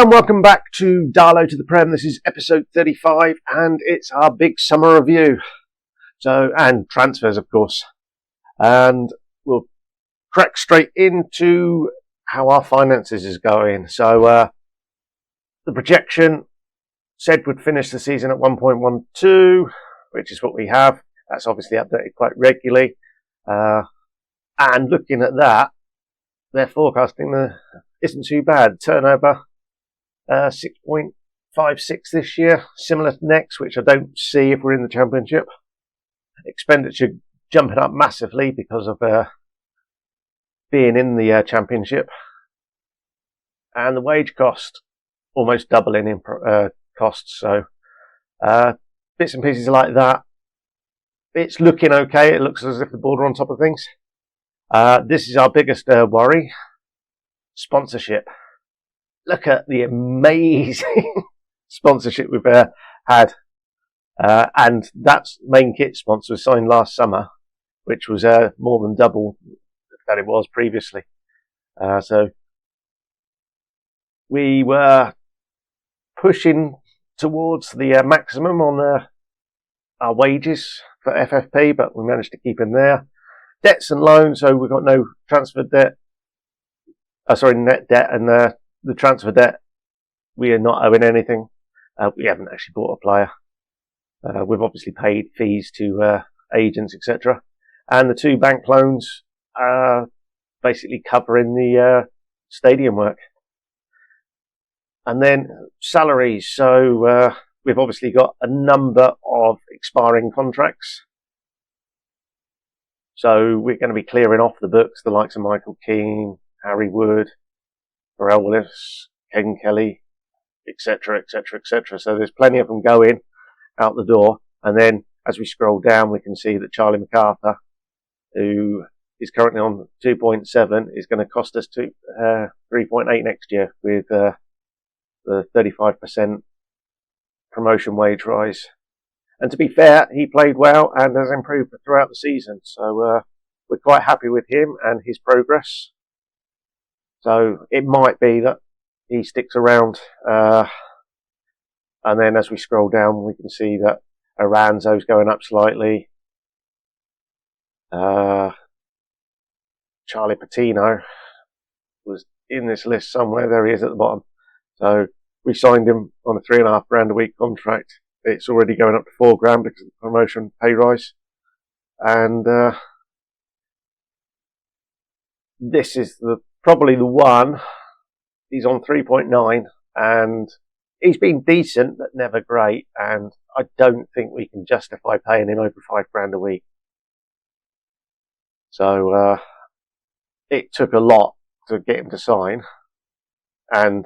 and welcome back to Darlo to the Prem. This is episode 35 and it's our big summer review. And transfers, of course. And we'll crack straight into how our finances is going. So the projection said we'd finish the season at 1.12, which is what we have. That's obviously updated quite regularly. And looking at that, their forecasting isn't too bad. Turnover 6.56 this year, similar to next, which I don't see if we're in the Championship. Expenditure jumping up massively because of being in the Championship, and the wage cost almost doubling in costs. So bits and pieces like that. It's looking okay. It looks as if the board are on top of things. This is our biggest worry: sponsorship. Look at the amazing sponsorship we've had. And that's main kit sponsor was signed last summer, which was more than double that it was previously. So we were pushing towards the maximum on our wages for FFP, but we managed to keep them there. Debts and loans, so we've got no transfer debt. Net debt, and the transfer debt, we are not owing anything. We haven't actually bought a player. We've obviously paid fees to agents, etc. And the two bank loans are basically covering the stadium work. And then salaries. So we've obviously got a number of expiring contracts. So we're going to be clearing off the books the likes of Michael Keane, Harry Wood, Pharrell Willis, Ken Kelly, etc., etc., etc. So there's plenty of them going out the door. And then as we scroll down, we can see that Charlie MacArthur, who is currently on 2.7, is going to cost us 3.8 next year with the 35% promotion wage rise. And to be fair, he played well and has improved throughout the season. So we're quite happy with him and his progress. So it might be that he sticks around. And then as we scroll down, we can see that Aranzo's going up slightly. Charlie Patino was in this list somewhere. There he is at the bottom. So we signed him on a £3,500 a week contract. It's already going up to £4,000 because of the promotion pay rise. And this is probably the one. He's on 3.9 and he's been decent, but never great, and I don't think we can justify paying him over £5,000 a week. So it took a lot to get him to sign, and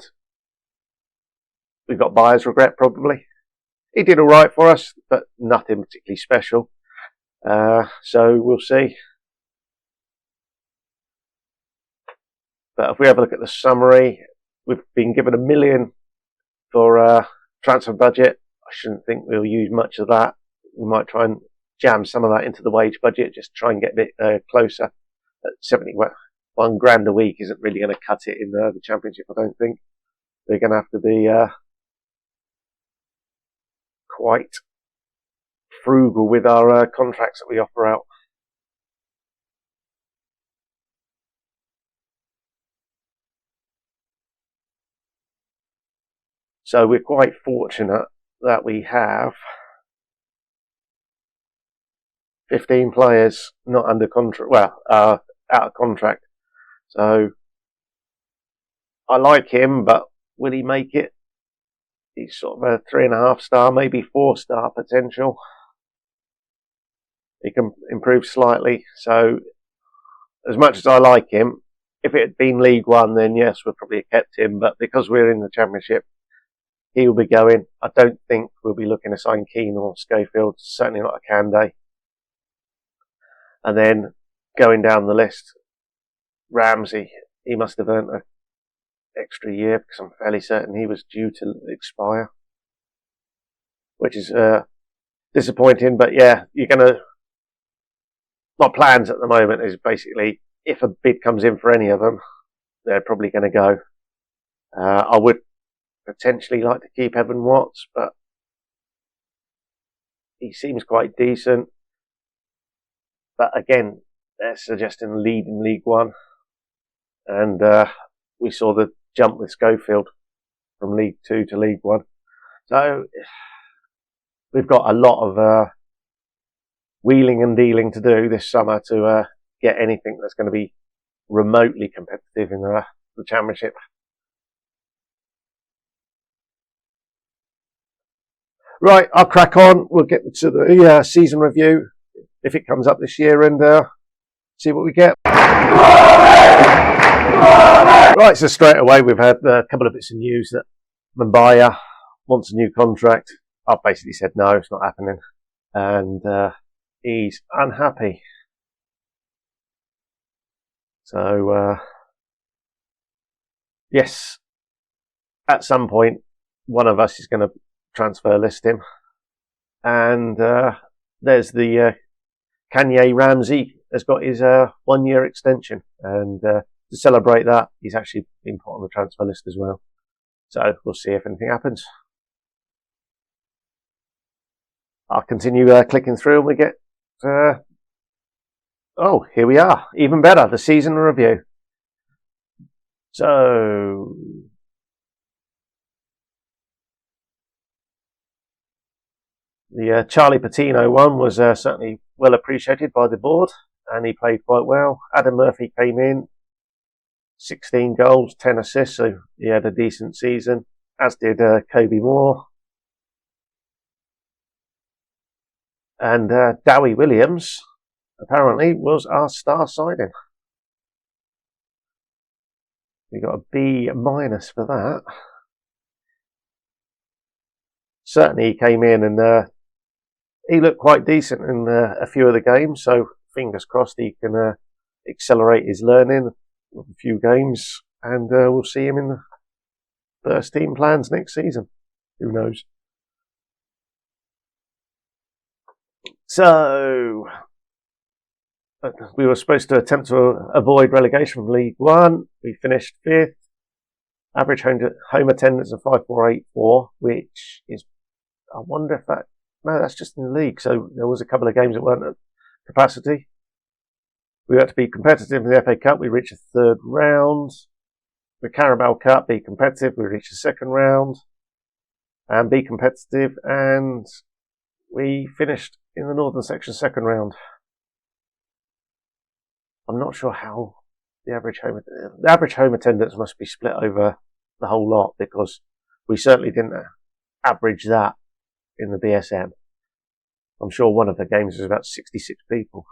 we got buyer's regret probably. He did all right for us, but nothing particularly special. So we'll see. But if we have a look at the summary, we've been given $1 million for transfer budget. I shouldn't think we'll use much of that. We might try and jam some of that into the wage budget, just try and get a bit closer. At £71,000 a week isn't really going to cut it in the Championship, I don't think. We're going to have to be quite frugal with our contracts that we offer out. So we're quite fortunate that we have 15 players not under contract, out of contract. So I like him, but will he make it? He's sort of a 3.5 star, maybe 4 star potential. He can improve slightly. So as much as I like him, if it had been League One, then yes, we'd probably have kept him. But because we're in the Championship, he will be going. I don't think we'll be looking to sign Keane or Schofield, certainly not a Kande. And then going down the list, Ramsey, he must have earned an extra year because I'm fairly certain he was due to expire, which is disappointing. But yeah, you're going to... My plans at the moment is basically if a bid comes in for any of them, they're probably going to go. I would potentially like to keep Evan Watts, but he seems quite decent. But again, they're suggesting lead in League One. And we saw the jump with Schofield from League Two to League One. So we've got a lot of wheeling and dealing to do this summer to get anything that's going to be remotely competitive in the Championship. Right, I'll crack on. We'll get to the season review if it comes up this year and see what we get. Right, so straight away we've had a couple of bits of news that Mbaya wants a new contract. I've basically said no, it's not happening. And he's unhappy. So, yes, at some point, one of us is going to transfer list him. And there's the Kanye Ramsey has got his 1 year extension. And to celebrate that, he's actually been put on the transfer list as well. So we'll see if anything happens. I'll continue clicking through and we get... oh, here we are. Even better, the season review. So... the Charlie Patino one was certainly well appreciated by the board, and he played quite well. Adam Murphy came in, 16 goals, 10 assists, so he had a decent season, as did Kobe Moore. And Dowie Williams, apparently, was our star signing. We got a B- for that. Certainly he came in and he looked quite decent in a few of the games, so fingers crossed he can accelerate his learning with a few games, and we'll see him in the first team plans next season. Who knows? So, we were supposed to attempt to avoid relegation from League One. We finished 5th. Average home attendance of 5,484, which is, I wonder if that, no, that's just in the league. So there was a couple of games that weren't at capacity. We had to be competitive in the FA Cup. We reached the 3rd round. The Carabao Cup, be competitive. We reached the 2nd round. And be competitive. And we finished in the Northern Section 2nd round. I'm not sure how the average home attendance must be split over the whole lot, because we certainly didn't average that in the BSM. I'm sure one of the games was about 66 people.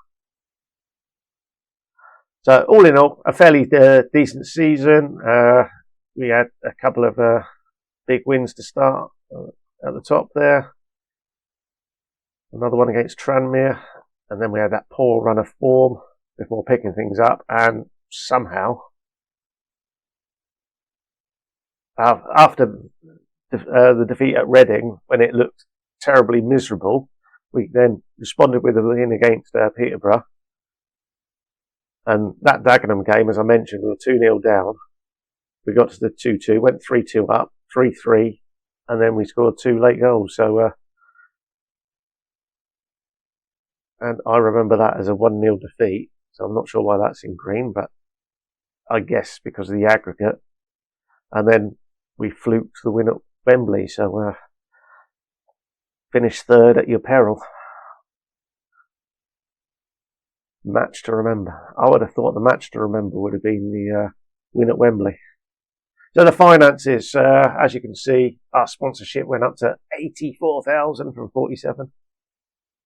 So all in all, a fairly decent season. We had a couple of big wins to start at the top there. Another one against Tranmere, and then we had that poor run of form before picking things up, and somehow, after the defeat at Reading, when it looked terribly miserable, we then responded with a win against Peterborough. And that Dagenham game, as I mentioned, we were 2-0 down. We got to the 2-2, went 3-2 up, 3-3, and then we scored 2 late goals. So, and I remember that as a 1-0 defeat. So I'm not sure why that's in green, but I guess because of the aggregate. And then we fluked the win at Wembley, so finished 3rd at your peril. Match to remember. I would have thought the match to remember would have been the win at Wembley. So the finances, as you can see, our sponsorship went up to 84,000 from 47.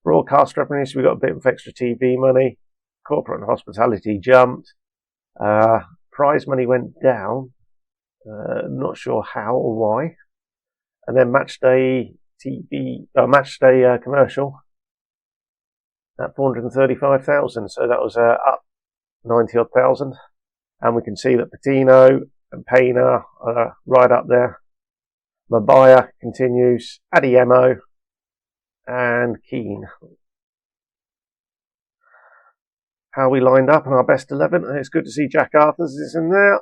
Broadcast revenues, we got a bit of extra TV money. Corporate and hospitality jumped. Prize money went down. Not sure how or why. And then matchday commercial at 435,000. So that was up 90 odd thousand. And we can see that Patino and Payne are right up there. Mabaya continues. Adiemo and Keane. How we lined up in our best 11. It's good to see Jack Arthurs is in there.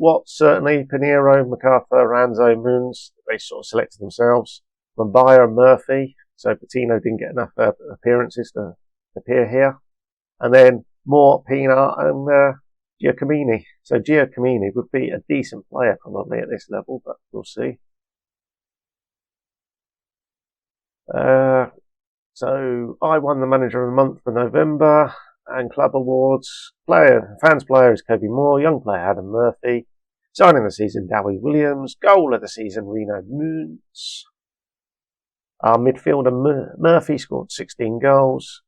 Watts, certainly, Pinheiro, MacArthur, Ranzo, Moons, they sort of selected themselves. Mambaya and Murphy, so Patino didn't get enough appearances to appear here. And then Moore, Pienaar and Giacomini. So Giacomini would be a decent player probably at this level, but we'll see. So I won the Manager of the Month for November, and Club Awards. Fans player is Kobe Moore, young player Adam Murphy, signing of the season Dowie Williams, goal of the season Reno Moons. Our midfielder Murphy scored 16 goals.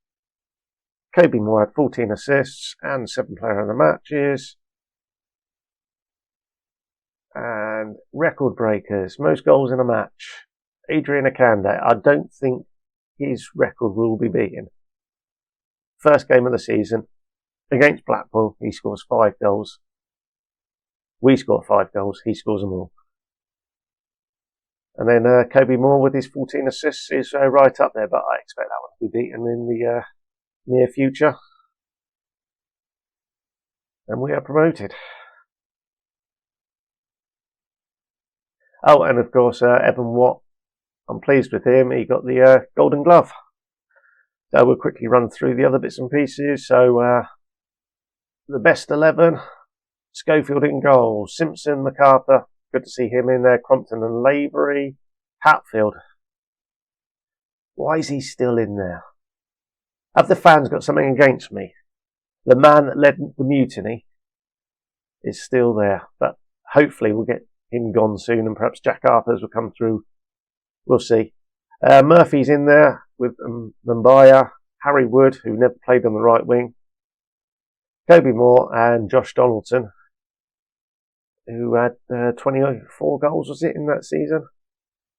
Kobe Moore had 14 assists and 7 player of the matches. And record breakers, most goals in a match. Adrian Akande, I don't think his record will be beaten. First game of the season against Blackpool, he scores 5 goals. We score 5 goals, he scores them all. And then Kobe Moore with his 14 assists is right up there, but I expect that one to be beaten in the near future. And we are promoted. Oh, and of course, Evan Watt, I'm pleased with him. He got the Golden Glove. So we'll quickly run through the other bits and pieces. So the best 11, Schofield in goal, Simpson, MacArthur, good to see him in there, Crompton and Lavery, Hatfield. Why is he still in there? Have the fans got something against me? The man that led the mutiny is still there, but hopefully we'll get him gone soon, and perhaps Jack Arthurs will come through. We'll see. Murphy's in there with Mambaya, Harry Wood, who never played on the right wing, Kobe Moore and Josh Donaldson, who had 24 goals, was it, in that season?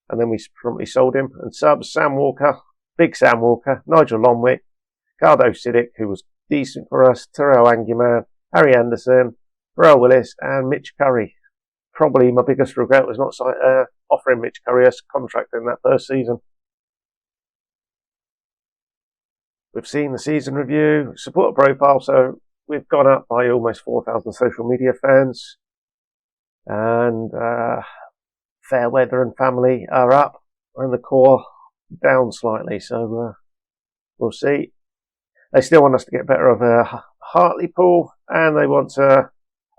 And then we promptly sold him. And subs, Sam Walker, big Sam Walker, Nigel Lonwick, Cardo Siddick, who was decent for us, Terrell Anguman, Harry Anderson, Burrell Willis and Mitch Curry. Probably my biggest regret was not offering Mitch Curry a contract in that first season. We've seen the season review, support profile, so we've gone up by almost 4,000 social media fans. And Fairweather and family are up, and the core down slightly, so we'll see. They still want us to get better of Hartlepool, and they want to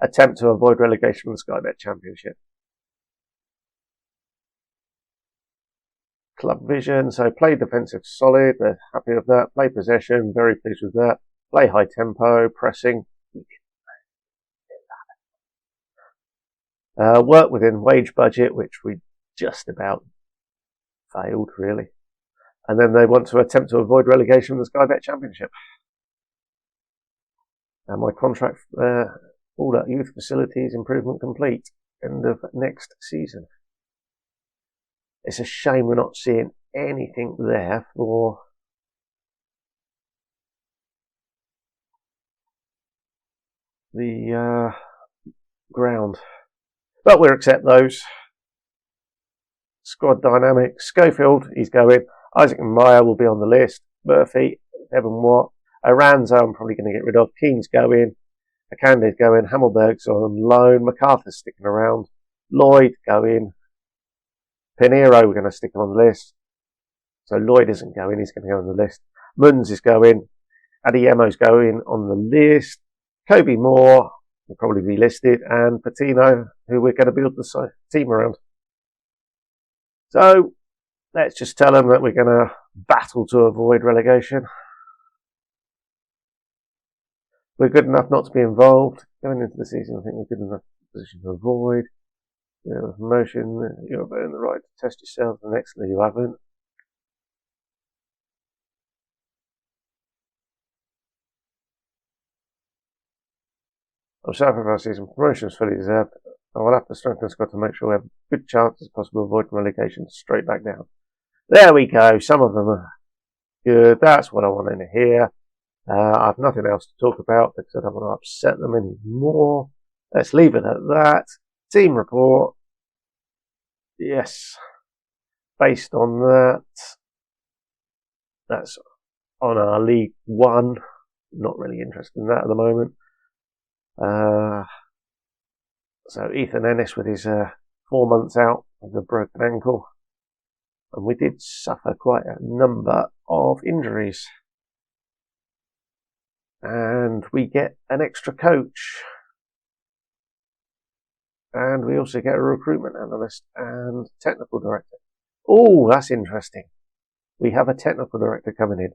attempt to avoid relegation from the Sky Bet Championship. Club vision, so play defensive solid, they're happy with that. Play possession, very pleased with that. Play high tempo, pressing. Work within wage budget, which we just about failed, really. And then they want to attempt to avoid relegation from the Sky Bet Championship. And my contract, all that youth facilities improvement complete. End of next season. It's a shame we're not seeing anything there for the ground. But we'll accept those. Squad dynamics. Schofield, he's going. Isaac and Meyer will be on the list. Murphy, Evan Watt. Aranzo, I'm probably going to get rid of. Keane's going. Akande's going. Hammelberg's on loan. MacArthur's sticking around. Lloyd going. Pinheiro, we're going to stick him on the list. So Lloyd isn't going, he's going to go on the list. Munz is going. Adiemo's going on the list. Kobe Moore will probably be listed. And Patino, who we're going to build the team around. So let's just tell them that we're going to battle to avoid relegation. We're good enough not to be involved. Going into the season, I think we're good enough position to avoid. Promotion, you've earned the right to test yourself, and next you haven't. I'm sorry for our season. Promotion is fully deserved. I will have to strengthen the squad to make sure we have a good chance as possible of avoiding relegation straight back down. There we go. Some of them are good. That's what I wanted to hear. I have nothing else to talk about because I don't want to upset them anymore. Let's leave it at that. Team report. Yes. Based on that. That's on our League One. Not really interested in that at the moment. So Ethan Ennis with his 4 months out with a broken ankle. And we did suffer quite a number of injuries. And we get an extra coach. And we also get a recruitment analyst and technical director. Oh, that's interesting. We have a technical director coming in.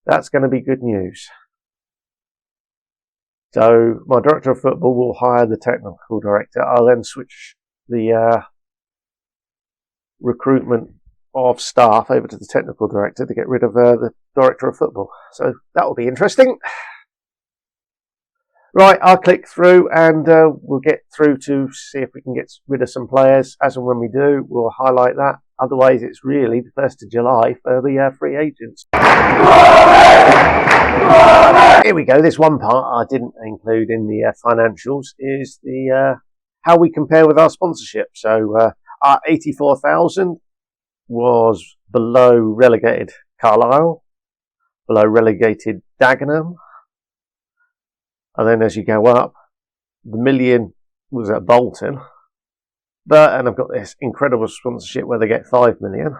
That's going to be good news. So my director of football will hire the technical director. I'll then switch the recruitment of staff over to the technical director to get rid of the director of football. So that will be interesting. Right, I'll click through and we'll get through to see if we can get rid of some players. As and when we do, we'll highlight that. Otherwise, it's really the 1st of July for the free agents. Here we go. This one part I didn't include in the financials is the how we compare with our sponsorship. So our 84,000 was below relegated Carlisle, below relegated Dagenham. And then as you go up, the million was at Bolton. And I've got this incredible sponsorship where they get 5 million.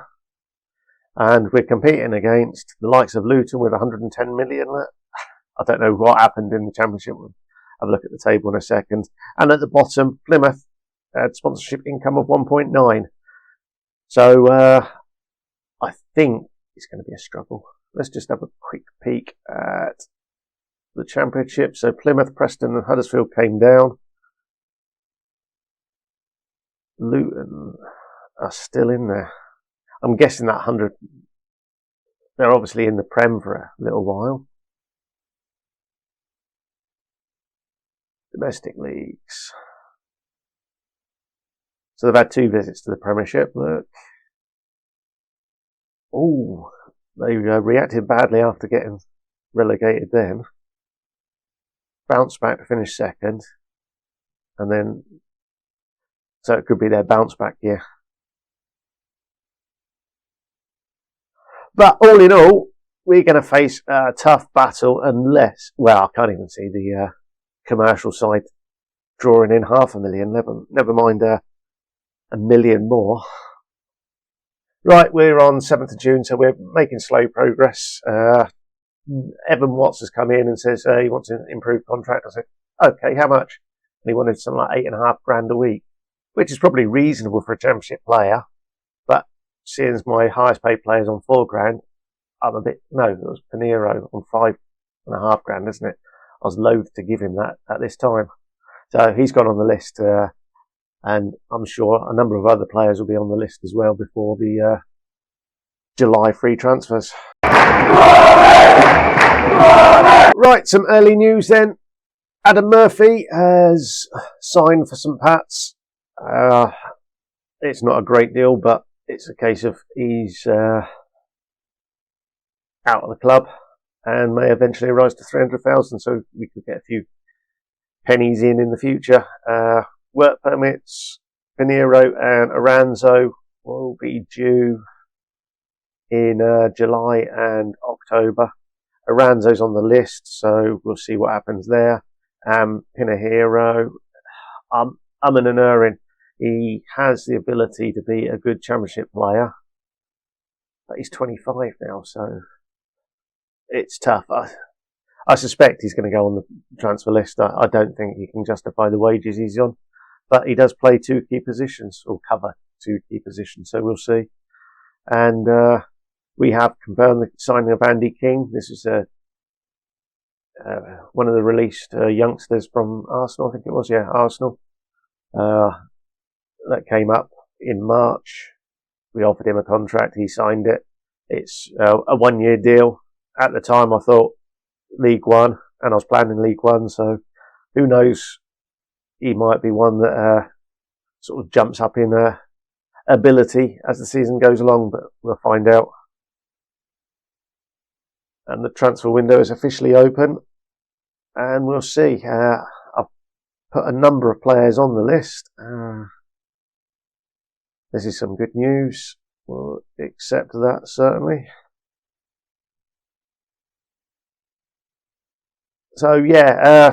And we're competing against the likes of Luton with 110 million. I don't know what happened in the Championship. We'll have a look at the table in a second. And at the bottom, Plymouth had sponsorship income of 1.9. So I think it's going to be a struggle. Let's just have a quick peek at the Championship. So Plymouth, Preston and Huddersfield came down. Luton are still in there. I'm guessing that 100, they're obviously in the Prem for a little while. Domestic leagues. So they've had 2 visits to the Premiership. Look. Oh, they reacted badly after getting relegated then. Bounced back to finish 2nd. And then, so it could be their bounce back year. But all in all, we're going to face a tough battle unless, well, I can't even see the commercial side drawing in 500,000, never mind a million more. Right, we're on 7th of June, so we're making slow progress. Evan Watts has come in and says he wants an improved contract. I said, okay, how much? And he wanted something like $8,500 a week, which is probably reasonable for a Championship player. But seeing as my highest paid player's on $4,000, I'm a bit, no, it was Pinheiro on $5,500, isn't it? I was loath to give him that at this time. So he's gone on the list, and I'm sure a number of other players will be on the list as well before the July free transfers. Right, some early news then. Adam Murphy has signed for St Pat's. It's not a great deal, but it's a case of he's out of the club and may eventually rise to 300,000, so we could get a few pennies in the future. Work permits, Pinheiro and Aranzo will be due in July and October. Aranzo's on the list, so we'll see what happens there. Pinheiro, and erring. He has the ability to be a good Championship player, but he's 25 now, so it's tough. I suspect he's going to go on the transfer list. I don't think he can justify the wages he's on, but he does play 2 key positions, or cover 2 key positions, so we'll see. And we have confirmed the signing of Andy King. This is one of the released youngsters from Arsenal, I think it was, yeah, Arsenal. That came up in March. We offered him a contract, he signed it. It's a 1-year deal. At the time I thought League One, and I was planning League One, so who knows, he might be one that sort of jumps up in ability as the season goes along, but we'll find out. And the transfer window is officially open, and we'll see. I've put a number of players on the list. This is some good news. We'll accept that, certainly. So yeah,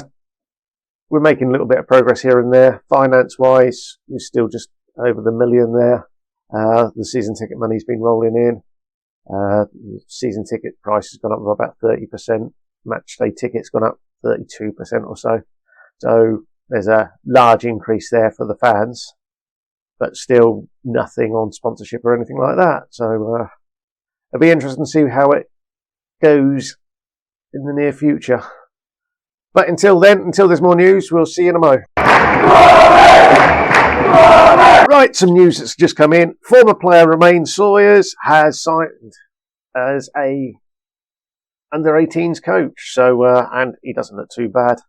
we're making a little bit of progress here and there. Finance-wise, we're still just over the million there. The season ticket money's been rolling in. Season ticket price has gone up by about 30%. Match day tickets gone up 32% or so. So there's a large increase there for the fans, but still nothing on sponsorship or anything like that. So it'll be interesting to see how it goes in the near future. But until then, until there's more news, we'll see you in a mo. Right, some news that's just come in. Former player Romain Sawyers has signed as a under-18s coach. So, and he doesn't look too bad.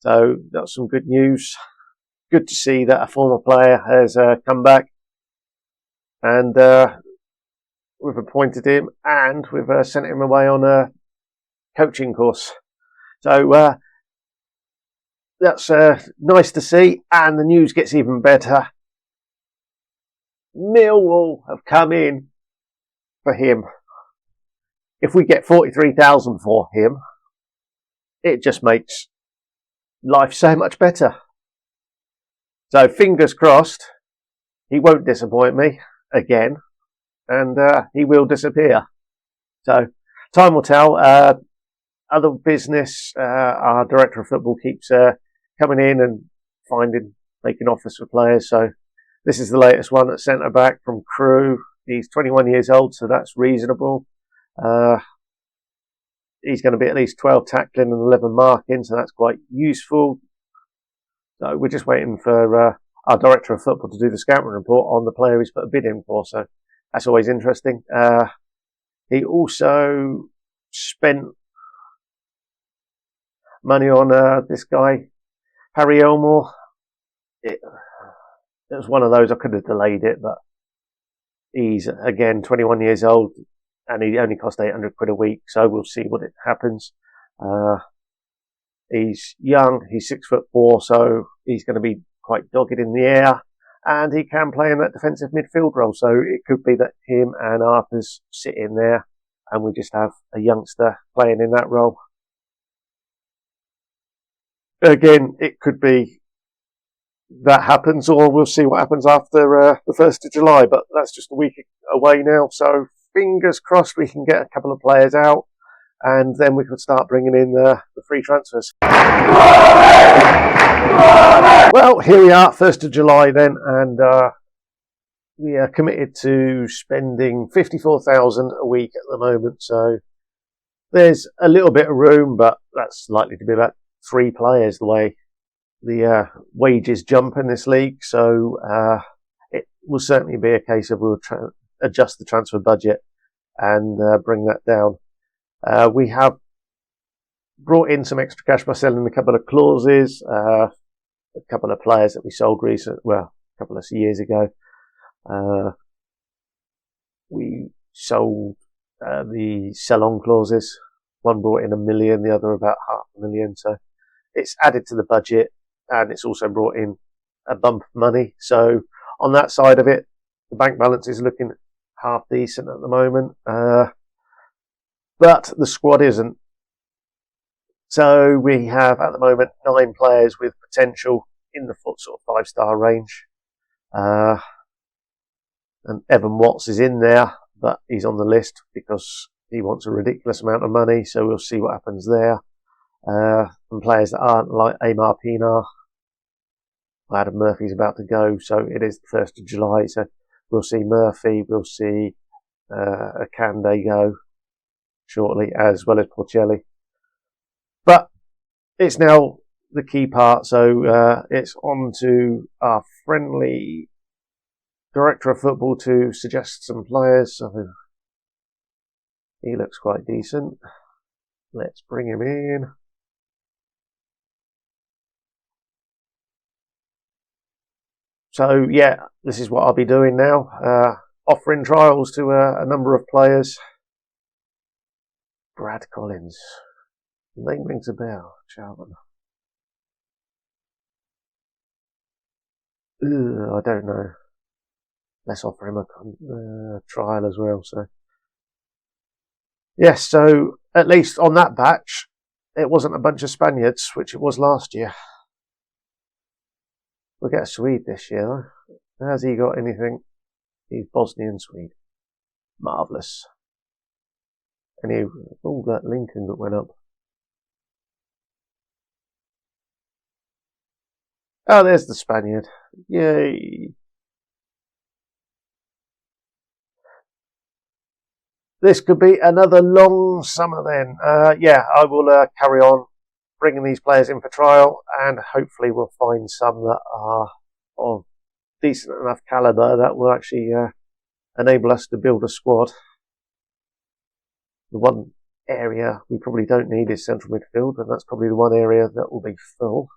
So that's some good news. Good to see that a former player has come back, and we've appointed him, and we've sent him away on a coaching course. So that's nice to see, and the news gets even better. Millwall have come in for him. If we get 43,000 for him, it just makes life so much better. So fingers crossed, he won't disappoint me again, and he will disappear. So time will tell. Other business, our director of football keeps coming in and making offers for players. So this is the latest one at centre back from Crewe. He's 21 years old, so that's reasonable. He's going to be at least 12 tackling and 11 marking, so that's quite useful. So we're just waiting for our director of football to do the scouting report on the player he's put a bid in for, so that's always interesting. He also spent money on this guy, Harry Elmore. It was one of those, I could have delayed it, but he's, again, 21 years old, and he only cost 800 quid a week, so we'll see what it happens. He's young, he's 6'4", so he's going to be quite dogged in the air, and he can play in that defensive midfield role, so it could be that him and Harper's sit in there, and we just have a youngster playing in that role. Again, it could be that happens, or we'll see what happens after the 1st of July, but that's just a week away now, so fingers crossed we can get a couple of players out, and then we could start bringing in the free transfers. Well, here we are, 1st of July then, and we are committed to spending 54,000 a week at the moment, so there's a little bit of room, but that's likely to be about 3 players the way the wages jump in this league, so it will certainly be a case of we'll adjust the transfer budget and bring that down. We have brought in some extra cash by selling a couple of clauses, a couple of players that we sold a couple of years ago. We sold the sell-on clauses. One brought in $1 million, the other about $500,000. So it's added to the budget, and it's also brought in a bump of money. So on that side of it, the bank balance is looking half decent at the moment. But the squad isn't. So we have at the moment 9 players with potential in the sort of 5-star range. And Evan Watts is in there, but he's on the list because he wants a ridiculous amount of money. So we'll see what happens there. And players that aren't, like Amar Pinar. Adam Murphy's about to go, so it is the 1st of July. So we'll see Murphy, we'll see Akande go shortly, as well as Porcelli. But it's now the key part, so it's on to our friendly director of football to suggest some players. So he looks quite decent. Let's bring him in. So yeah, this is what I'll be doing now, offering trials to a number of players. Brad Collins, name rings a bell. Charlton. I don't know. Let's offer him a trial as well. So yes, so at least on that batch, it wasn't a bunch of Spaniards, which it was last year. We'll get a Swede this year, though. Has he got anything? He's Bosnian Swede. Marvellous. And he, oh, that Lincoln that went up. Oh, there's the Spaniard. Yay. This could be another long summer then. Yeah, I will carry on bringing these players in for trial, and hopefully we'll find some that are of decent enough calibre that will actually enable us to build a squad. The one area we probably don't need is central midfield, and that's probably the one area that will be full.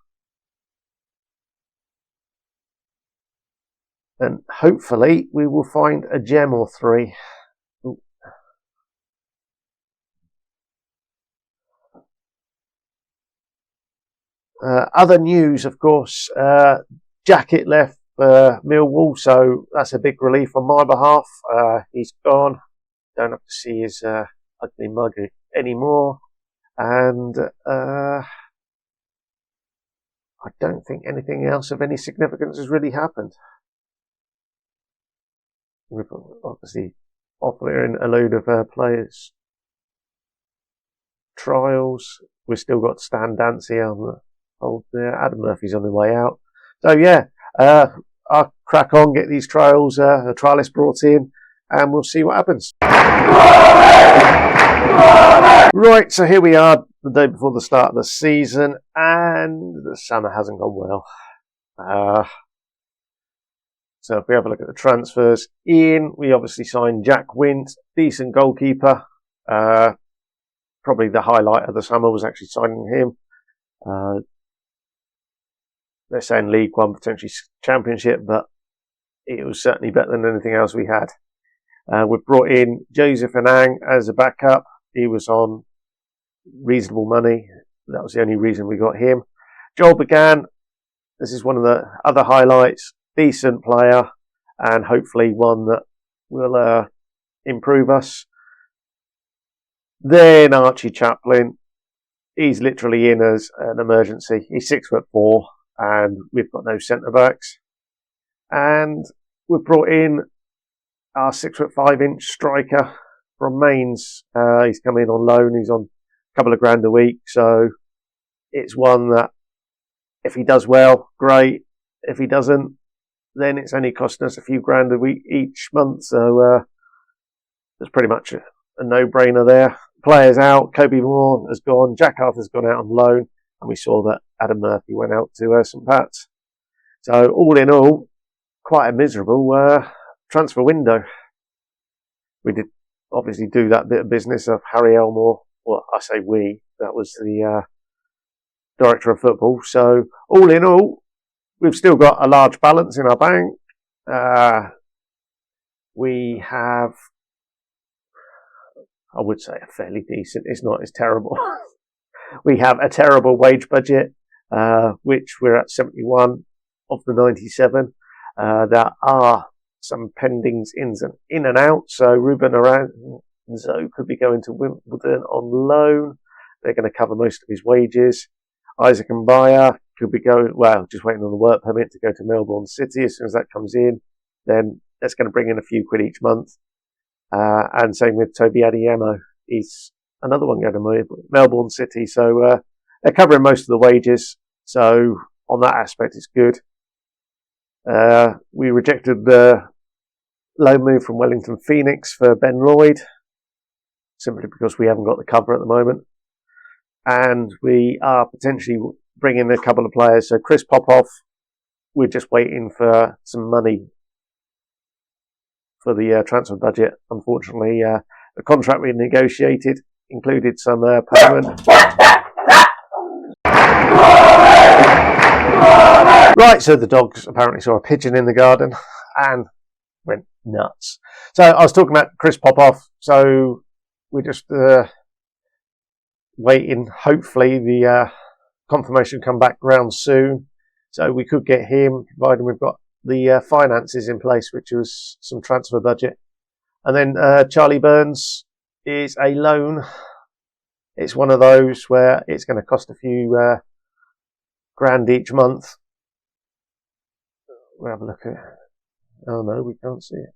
And hopefully we will find a gem or three. Other news, of course, Jacket left Millwall, so that's a big relief on my behalf. He's gone. Don't have to see his ugly mug anymore. And I don't think anything else of any significance has really happened. We've obviously offering a load of players trials. We've still got Stan Dancy on the old there. Adam Murphy's on the way out. So yeah, I'll crack on, get these trials, the trialists brought in, and we'll see what happens. Right, so here we are, the day before the start of the season, and the summer hasn't gone well. So if we have a look at the transfers in, we obviously signed Jack Wint, decent goalkeeper. Probably the highlight of the summer was actually signing him. They're saying League One, potentially Championship, but it was certainly better than anything else we had. We've brought in Joseph Anang as a backup. He was on reasonable money. That was the only reason we got him. Joel Began, this is one of the other highlights. Decent player, and hopefully one that will improve us. Then Archie Chaplin, he's literally in as an emergency. He's 6'4", and we've got no centre backs. And we've brought in our 6'5" striker from Mainz. He's come in on loan. He's on a couple of grand a week, so it's one that if he does well, great. If he doesn't, then it's only costing us a few grand a week each month. So it's pretty much a no-brainer there. Players out. Kobe Moore has gone. Jack Arthur's gone out on loan. And we saw that Adam Murphy went out to St. Pat's. So all in all, quite a miserable transfer window. We did obviously do that bit of business of Harry Elmore. Well, I say we. That was the director of football. So all in all, we've still got a large balance in our bank. We have, I would say, a fairly decent, it's not as terrible. We have a terrible wage budget, which we're at 71 of the 97. There are some pendings in and out. So Ruben Aranzo could be going to Wimbledon on loan. They're going to cover most of his wages. Isaac Mbaya could be going, well, just waiting on the work permit to go to Melbourne City. As soon as that comes in, then that's going to bring in a few quid each month. And same with Toby Adeyemo. He's another one going to Melbourne City. So they're covering most of the wages. So on that aspect, it's good. We rejected the loan move from Wellington Phoenix for Ben Lloyd, simply because we haven't got the cover at the moment. And we are potentially bringing a couple of players. So Chris Popoff, we're just waiting for some money for the transfer budget. Unfortunately, the contract we negotiated included some payment. Right, so the dogs apparently saw a pigeon in the garden and went nuts. So I was talking about Chris Popoff. So we're just waiting. Hopefully the confirmation will come back round soon. So we could get him, provided we've got the finances in place, which was some transfer budget. And then Charlie Burns is a loan. It's one of those where it's going to cost a few grand each month. We'll have a look at it. Oh no, we can't see it.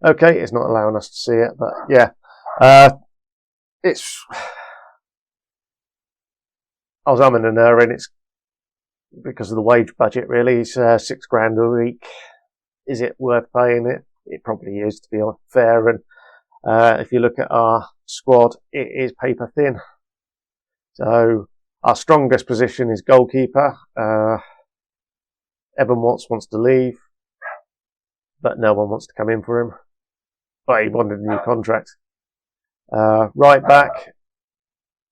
Okay, it's not allowing us to see it, but yeah. It's... I was umming and erring. It's because of the wage budget, really. It's £6 grand a week. Is it worth paying it? It probably is, to be fair. And if you look at our squad, it is paper thin. So our strongest position is goalkeeper. Evan Watts wants to leave, but no one wants to come in for him. But he wanted a new contract. Right back,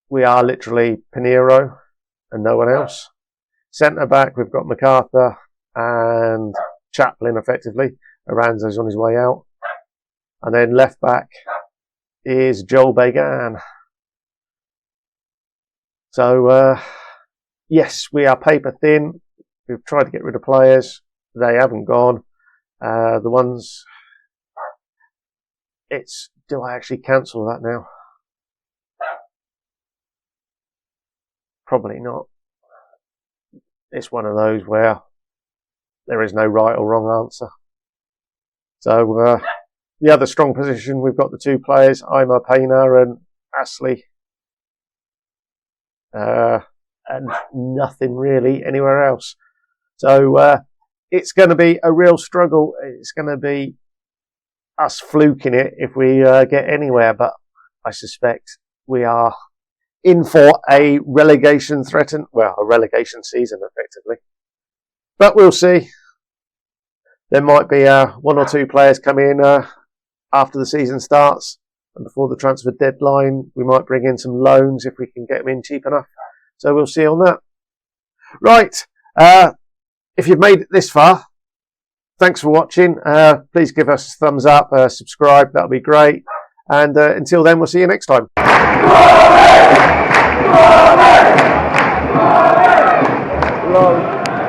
we are literally Pinheiro and no one else. Centre back, we've got MacArthur and Chaplin, effectively. Aranzo's on his way out. And then left back is Joel Began. So, yes, we are paper thin. We've tried to get rid of players. They haven't gone. The ones... Do I actually cancel that now? Probably not. It's one of those where there is no right or wrong answer. So, the other strong position, we've got the two players, Ima Payna and Ashley. And nothing really anywhere else. So, it's going to be a real struggle. It's going to be us fluking it if we get anywhere, but I suspect we are in for a relegation a relegation season, effectively. But we'll see. There might be one or two players come in after the season starts, and before the transfer deadline, we might bring in some loans if we can get them in cheap enough. So we'll see on that. Right. If you've made it this far, thanks for watching. Please give us a thumbs up, subscribe, that'll be great. And until then, we'll see you next time.